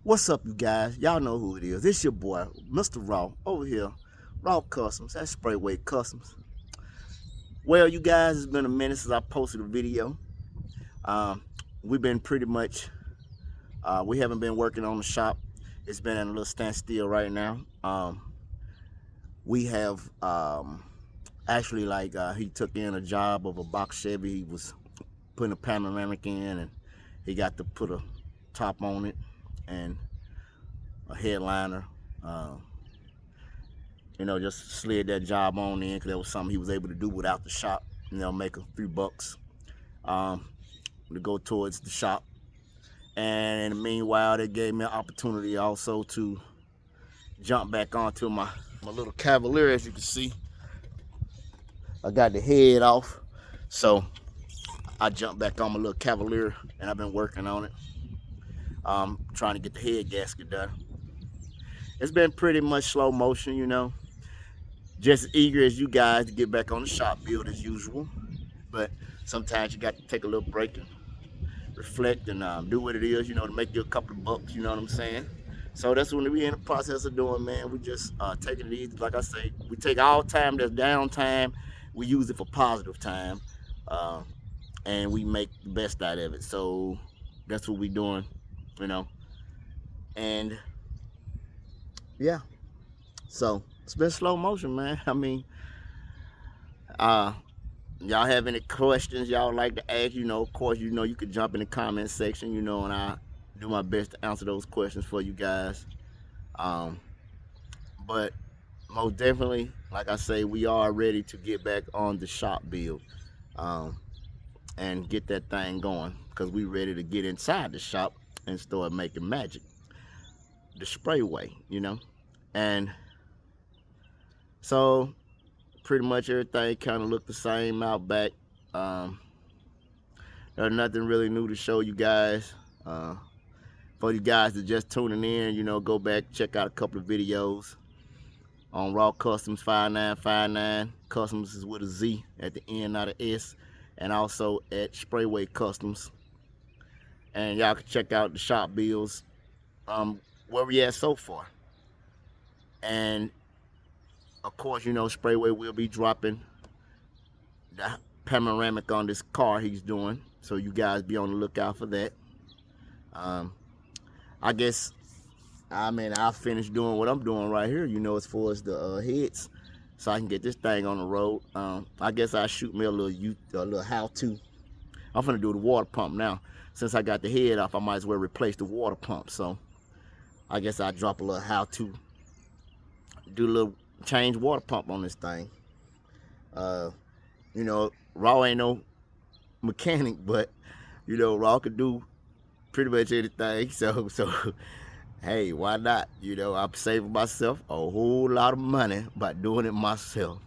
What's up, you guys? Y'all know who it is. It's your boy, Mr. Raw, over here. Raw Customs. That's Sprayway Customs. Well, you guys, it's been a minute since I posted a video. Um, we've been pretty much, we haven't been working on the shop. It's been at a little standstill right now. We have actually, he took in a job of a box Chevy. He was putting a panoramic in, and he got to put a top on it and a headliner. Um, just slid that job on in because that was something he was able to do without the shop. Make a few bucks um, to go towards the shop. And in the meanwhile, they gave me an opportunity also to jump back onto my little Cavalier. As you can see, I got the head off, so I jumped back on my little Cavalier, and I've been working on it, trying to get the head gasket done. It's been pretty much slow motion. Just as eager as you guys to get back on the shop build as usual. But sometimes you got to take a little break and reflect and do what it is, to make you a couple of bucks, you know what I'm saying? So that's what we're in the process of doing, man. We just taking it easy. Like I say, we take all time that's downtime, we use it for positive time, uh, and we make the best out of it. So that's what we're doing, you know. And yeah, so it's been slow motion, man. I mean, uh, y'all have any questions y'all like to ask, of course, you could jump in the comment section, and I do my best to answer those questions for you guys. Um, but most definitely, like I say, we are ready to get back on the shop build um, and get that thing going because we ready to get inside the shop and start making magic the spray way. And so pretty much everything kind of looked the same out back. Um, there's nothing really new to show you guys. For you guys that just tuning in, go back, check out a couple of videos on Raw Customs 5959. Customs is with a Z at the end, not an S. And also at Sprayway Customs. And y'all can check out the shop bills, where we at so far. And of course, Sprayway will be dropping the panoramic on this car he's doing. So you guys be on the lookout for that. I guess, I'll finish doing what I'm doing right here, as far as the heads, so I can get this thing on the road. I guess I'll shoot me a little how-to. I'm gonna do the water pump now. Since I got the head off, I might as well replace the water pump. So I guess I'll drop a little how-to, do a little change water pump on this thing. Raw ain't no mechanic, but Raw could do pretty much anything. So hey, why not? I'm saving myself a whole lot of money by doing it myself.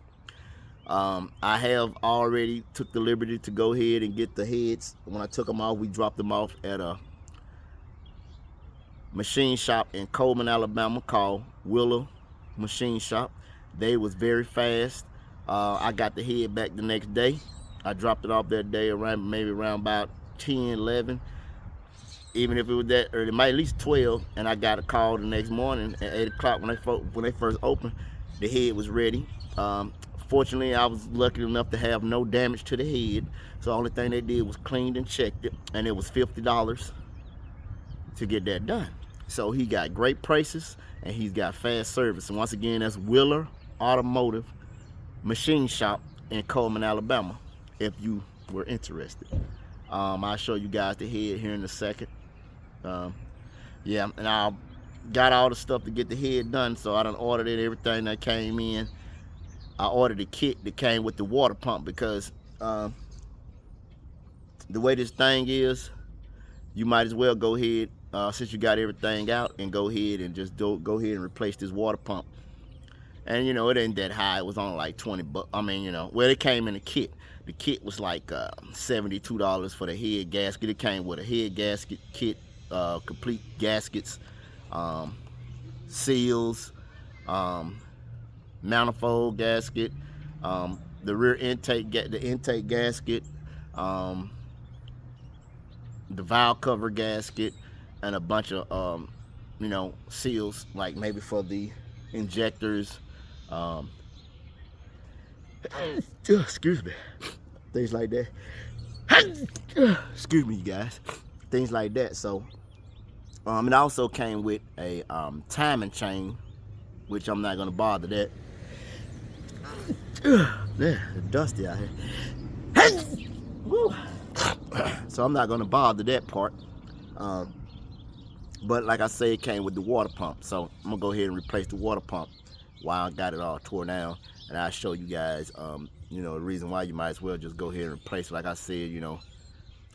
I have already took the liberty to go ahead and get the heads. When I took them off, we dropped them off at a machine shop in Coleman, Alabama called Willow Machine Shop. They was very fast. I got the head back the next day. I dropped it off that day maybe around about 10, 11. Even if it was that early, might at least 12, and I got a call the next morning at 8 o'clock when they first opened. The head was ready. Fortunately, I was lucky enough to have no damage to the head, so the only thing they did was cleaned and checked it, and it was $50 to get that done. So he got great prices, and he's got fast service. And once again, that's Wheeler Automotive Machine Shop in Coleman, Alabama, if you were interested. I'll show you guys the head here in a second. Yeah, and I got all the stuff to get the head done, so I done ordered it, everything that came in. I ordered the kit that came with the water pump because the way this thing is, you might as well go ahead, since you got everything out, and go ahead and just go ahead and replace this water pump. And it ain't that high. It was only like 20 bucks. Well, it came in a kit. The kit was like $72 for the head gasket. It came with a head gasket kit, complete gaskets, seals, manifold gasket, the rear intake, the intake gasket, the valve cover gasket, and a bunch of seals, like maybe for the injectors. Excuse me. Things like that. Excuse me, you guys. Things like that. So, it also came with a timing chain, which I'm not gonna bother that. Yeah, it's dusty out here. So I'm not gonna bother that part. But like I say, it came with the water pump. So I'm gonna go ahead and replace the water pump while I got it all tore down. And I'll show you guys, the reason why you might as well just go ahead and replace it. Like I said,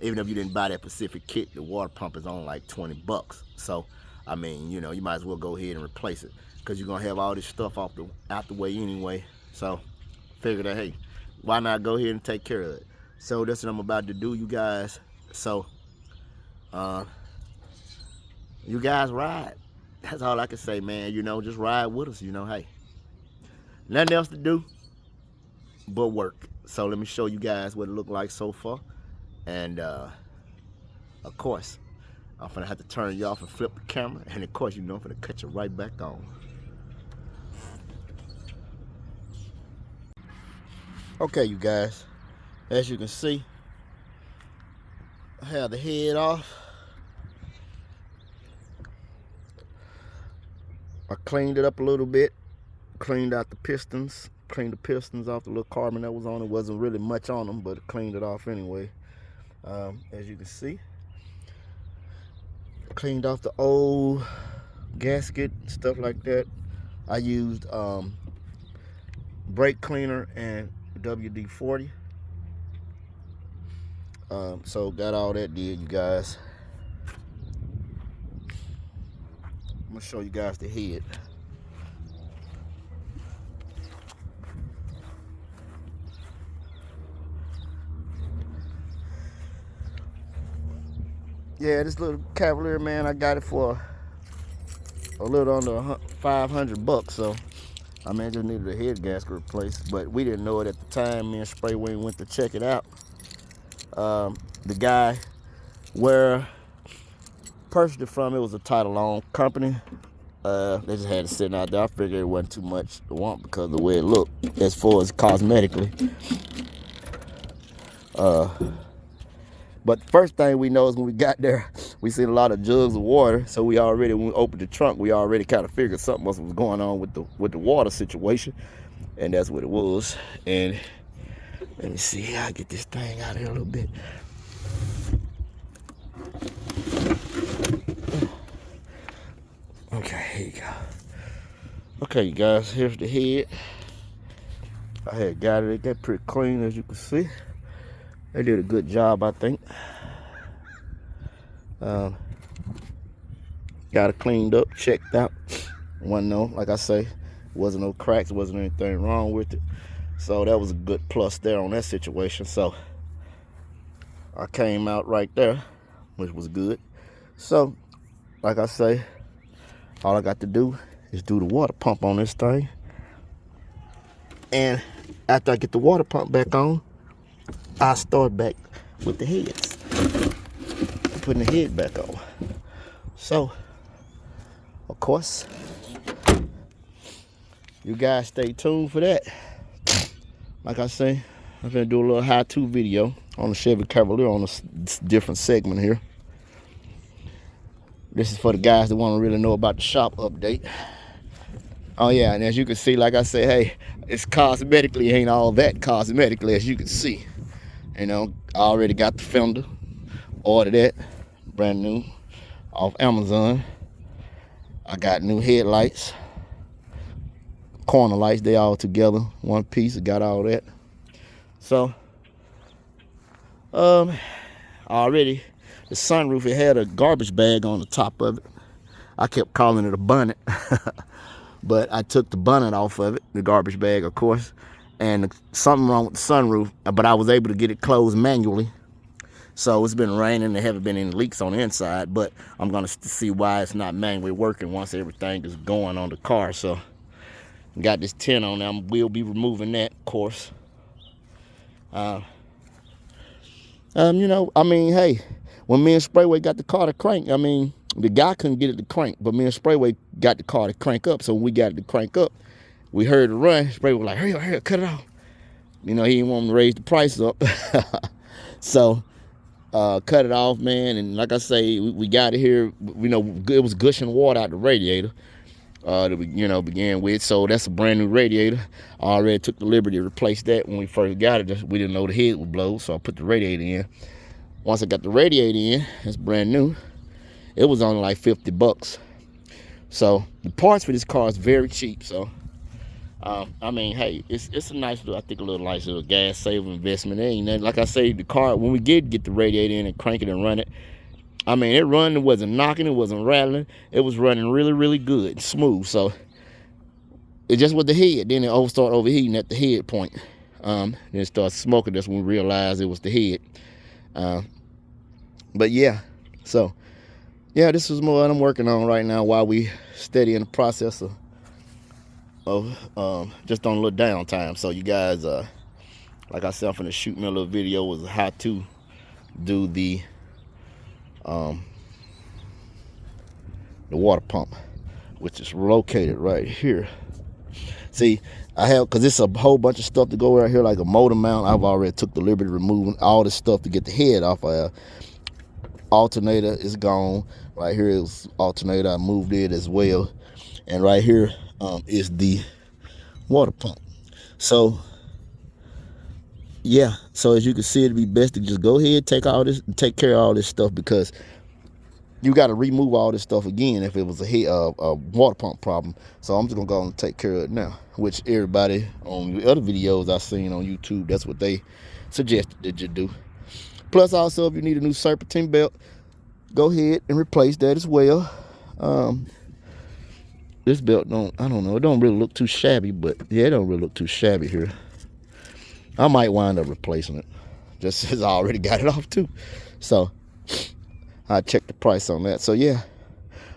even if you didn't buy that specific kit, the water pump is on like 20 bucks. So, I mean, you might as well go ahead and replace it because you're gonna have all this stuff out the way anyway. So, figured that, hey, why not go ahead and take care of it? So that's what I'm about to do, you guys. So, you guys ride. That's all I can say, man. Just ride with us. Hey, nothing else to do but work. So let me show you guys what it looked like so far. And of course, I'm gonna have to turn you off and flip the camera. And of course, I'm gonna cut you right back on. Okay, you guys, as you can see, I have the head off. I cleaned it up a little bit, cleaned out the pistons, cleaned the pistons off the little carbon that was on it. Wasn't really much on them, but cleaned it off anyway. As you can see, cleaned off the old gasket, stuff like that. I used brake cleaner and WD-40. So got all that did, you guys. I'm gonna show you guys the head. Yeah, this little Cavalier, man, I got it for a little under 500 bucks. So, I mean, I just needed a head gasket replaced, but we didn't know it at the time. Me and Spray Wing went to check it out. The guy where purchased it from, it was a title-owned company. They just had it sitting out there. I figured it wasn't too much to want because of the way it looked as far as cosmetically. But the first thing we know is when we got there, we seen a lot of jugs of water. So when we opened the trunk, we already kind of figured something else was going on with the water situation. And that's what it was. And let me see, I'll get this thing out of here a little bit. Okay, here you go. Okay, you guys, here's the head. I had got it. It got pretty clean, as you can see. They did a good job, I think. Got it cleaned up, checked out. Like I say, wasn't no cracks, wasn't anything wrong with it. So that was a good plus there on that situation. So I came out right there, which was good. So, like I say, all I got to do is do the water pump on this thing. And after I get the water pump back on, I start back with the heads, putting the head back on. So, of course, you guys stay tuned for that. Like I say, I'm gonna do a little how-to video on the Chevy Cavalier on a different segment here. This is for the guys that want to really know about the shop update. Oh yeah, and as you can see, like I say, hey, it's cosmetically, ain't all that cosmetically, as you can see. I already got the fender, ordered that, brand new, off Amazon. I got new headlights, corner lights, they all together, one piece, I got all that. So, already, the sunroof, it had a garbage bag on the top of it. I kept calling it a bonnet, but I took the bonnet off of it, the garbage bag, of course, and something wrong with the sunroof, but I was able to get it closed manually. So it's been raining, there haven't been any leaks on the inside, but I'm gonna see why it's not manually working once everything is going on the car. So got this tint on there, we'll be removing that, of course. I mean, hey, when me and Sprayway got the car to crank, I mean, The guy couldn't get it to crank, but me and Sprayway got the car to crank up. So when we got it to crank up, we heard it run. Sprayway was like, hurry up, cut it off. He didn't want to raise the price up. So cut it off, man. And like I say, we got it here. It was gushing water out the radiator that we, began with. So that's a brand new radiator. I already took the liberty to replace that when we first got it. We didn't know the head would blow, so I put the radiator in. Once I got the radiator in, it's brand new. It was only like $50. So the parts for this car is very cheap. So hey, it's a nice little, I think a nice little gas saving investment. It ain't nothing. Like I say, the car, when we did get the radiator in and crank it and run it, it run, it wasn't knocking, it wasn't rattling. It was running really, really good and smooth. So it just was the head. Then it started overheating at the head point. Then it started smoking. That's when we realized it was the head. But yeah, so yeah, this is what I'm working on right now while we steady in the process of just on a little downtime. So you guys, like I said, I'm finna shoot me a little video with how to do the water pump, which is located right here. See, because it's a whole bunch of stuff to go right here, like a motor mount. I've already took the liberty of removing all this stuff to get the head off. Alternator is gone. Right here is alternator. I moved it as well. And right here is the water pump. So yeah, so as you can see, it'd be best to just go ahead, take care of all this stuff, because you got to remove all this stuff again if it was a water pump problem. So I'm just gonna go and take care of it now, which everybody on the other videos I've seen on YouTube, that's what they suggested that you do. Plus, also, if you need a new serpentine belt, go ahead and replace that as well. This belt I don't know, it don't really look too shabby, but yeah, it don't really look too shabby here. I might wind up replacing it, just as I already got it off too. So I checked the price on that. So yeah,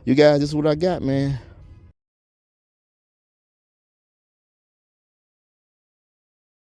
you guys, this is what I got, man.